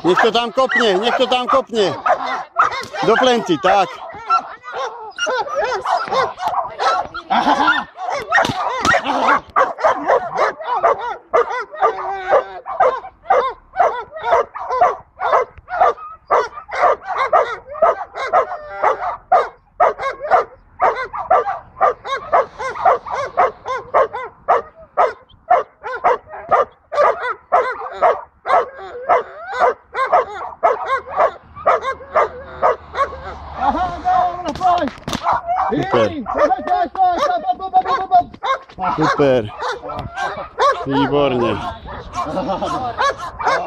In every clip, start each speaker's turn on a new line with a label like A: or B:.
A: Nech to tam kopne, nech to tam kopne. Do plenty, tak. Super. Super. Výborne.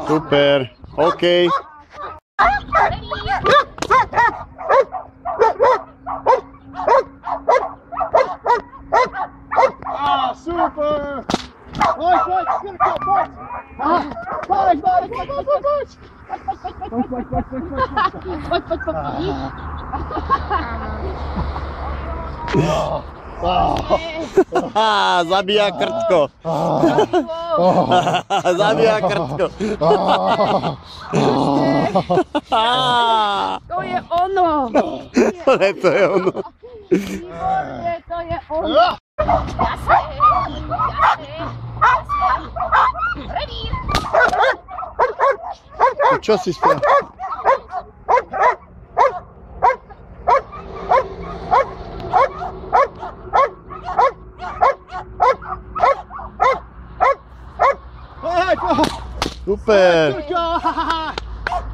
A: Super. OK.
B: Super. Poď, Skrko, poď. Poď.
A: Zabíja krtko. Zabíja krtko.
C: To je ono.
A: To je ono.
C: Výborne, to je ono. Jasné. Revír.
A: Čo si spravil? Super.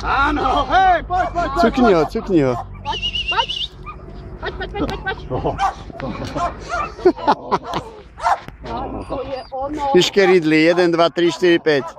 B: Áno, hej, poď.
A: Cukni ho.
C: Poď. To je ono.
A: Fiške ridli, 1, 2, 3, 4, 5.